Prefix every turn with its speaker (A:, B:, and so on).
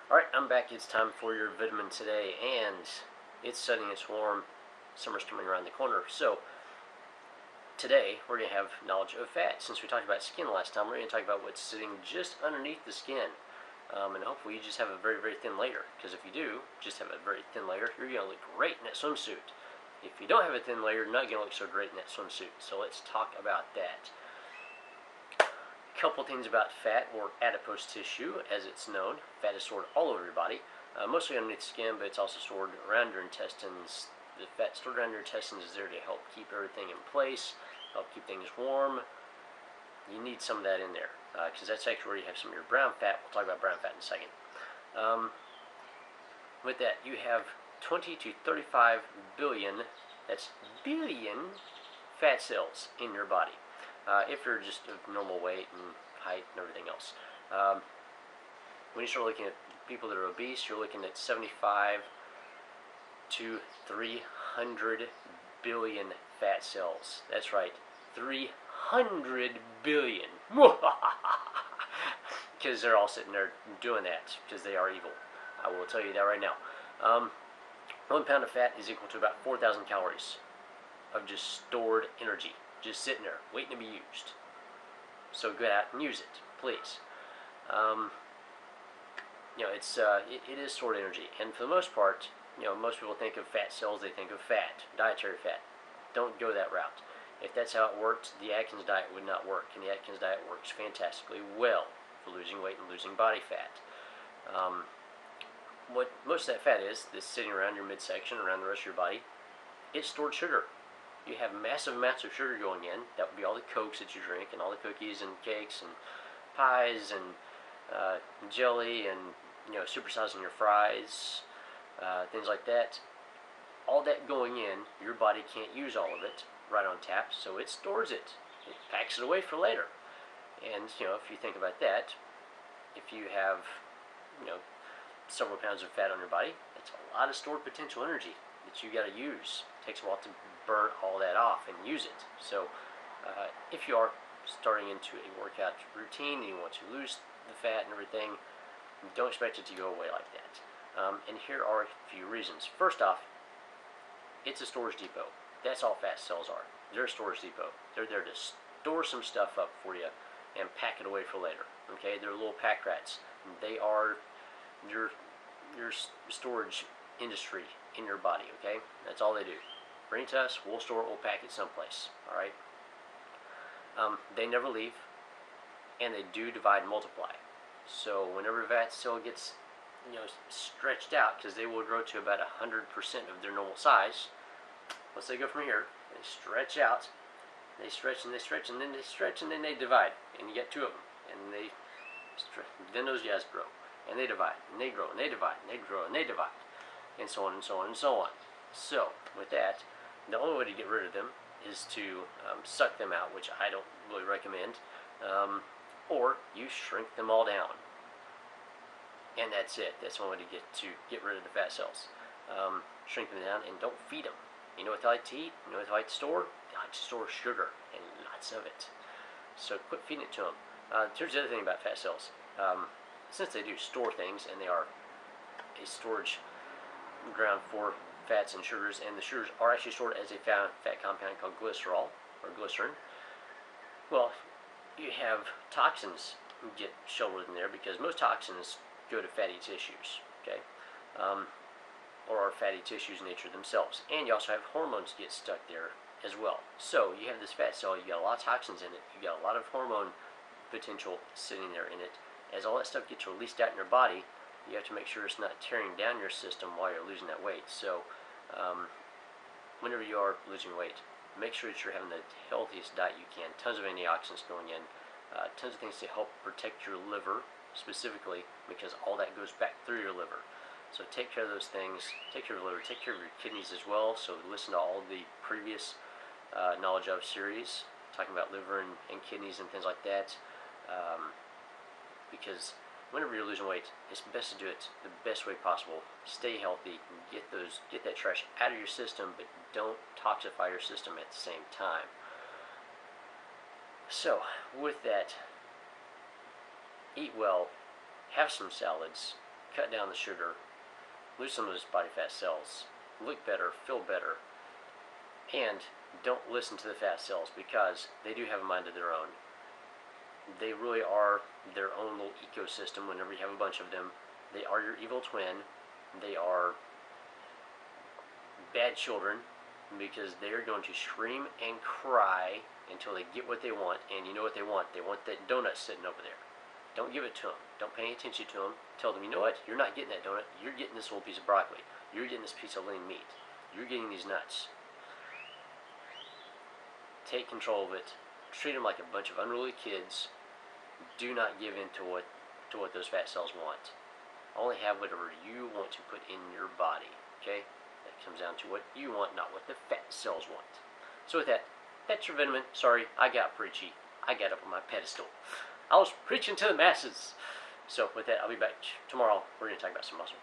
A: Alright, I'm back. It's time for your vitamin today, and it's sunny, it's warm, summer's coming around the corner. So, today we're going to have knowledge of fat. Since we talked about skin last time, we're going to talk about what's sitting just underneath the skin. And hopefully you just have a very, very thin layer, because if you do just have a very thin layer, you're going to look great in that swimsuit. If you don't have a thin layer, you're not going to look so great in that swimsuit. So let's talk about that. Couple things about fat, or adipose tissue as it's known. Fat is stored all over your body, mostly underneath the skin, but it's also stored around your intestines. The fat stored around your intestines is there to help keep everything in place, help keep things warm. You need some of that in there, because that's actually where you have some of your brown fat. We'll talk about brown fat in a second. With that, you have 20 to 35 billion, that's billion, fat cells in your body. If you're just of normal weight and height and everything else. When you start looking at people that are obese, you're looking at 75 to 300 billion fat cells. That's right, 300 billion. Because they're all sitting there doing that, because they are evil. I will tell you that right now. 1 pound of fat is equal to about 4,000 calories of just stored energy, just sitting there, waiting to be used. So go out and use it, please. It is stored energy, and for the most part, most people think of fat cells, they think of fat, dietary fat. Don't go that route. If that's how it worked, the Atkins diet would not work, and the Atkins diet works fantastically well for losing weight and losing body fat. What most of that fat is, that's sitting around your midsection, around the rest of your body, it's stored sugar. You have massive amounts of sugar going in. That would be all the Cokes that you drink, and all the cookies and cakes and pies and jelly, and supersizing your fries, things like that. All that going in, your body can't use all of it right on tap, so it stores it. It packs it away for later. And if you think about that, if you have several pounds of fat on your body, that's a lot of stored potential energy that you got to use. It takes a while to burn all that off and use it. So if you are starting into a workout routine and you want to lose the fat and everything, don't expect it to go away like that. And here are a few reasons. First off, it's a storage depot. That's all fat cells are. They're a storage depot. They're there to store some stuff up for you and pack it away for later. Okay, they're little pack rats. They are your storage industry in your body. Okay, that's all they do. Bring it to us, we'll store it, we'll pack it someplace. All right. They never leave, and they do divide and multiply. So whenever a fat cell gets stretched out, because they will grow to about 100% of their normal size. Once they go from here, they stretch out, they stretch and they stretch, and then they stretch, and then they divide, and you get two of them, and they then those guys grow, and they divide, and they grow, and they divide, and they grow, and they divide, and so on and so on and so on. So with that, the only way to get rid of them is to suck them out, which I don't really recommend, or you shrink them all down, and that's it. That's one way to get rid of the fat cells. Shrink them down and don't feed them. You know what they like to eat? You know what they like to store? They like to store sugar, and lots of it. So quit feeding it to them. Here's the other thing about fat cells. Since they do store things, and they are a storage ground for fats and sugars, and the sugars are actually stored as a fat compound called glycerol, or glycerin. Well, you have toxins get shoveled in there, because most toxins go to fatty tissues, okay, or are fatty tissues in nature themselves. And you also have hormones get stuck there as well. So you have this fat cell, you got a lot of toxins in it, you got a lot of hormone potential sitting there in it. As all that stuff gets released out in your body, you have to make sure it's not tearing down your system while you're losing that weight. So whenever you are losing weight, make sure that you're having the healthiest diet you can. Tons of antioxidants going in, tons of things to help protect your liver specifically, because all that goes back through your liver. So take care of those things. Take care of your liver. Take care of your kidneys as well. So listen to all the previous Knowledge Of series talking about liver and kidneys and things like that, because whenever you're losing weight, it's best to do it the best way possible. Stay healthy, get that trash out of your system, but don't toxify your system at the same time. So with that, eat well, have some salads, cut down the sugar, lose some of those body fat cells, look better, feel better, and don't listen to the fat cells because they do have a mind of their own. They really are their own little ecosystem. Whenever you have a bunch of them, they are your evil twin. They are bad children because they are going to scream and cry until they get what they want. And you know what they want? They want that donut sitting over there. Don't give it to them. Don't pay attention to them. Tell them, you know what? You're not getting that donut. You're getting this little piece of broccoli. You're getting this piece of lean meat. You're getting these nuts. Take control of it. Treat them like a bunch of unruly kids. Do not give in to what those fat cells want. Only have whatever you want to put in your body. Okay? That comes down to what you want, not what the fat cells want. So with that, that's your vitamin. Sorry, I got preachy. I got up on my pedestal. I was preaching to the masses. So with that, I'll be back tomorrow. We're going to talk about some muscle.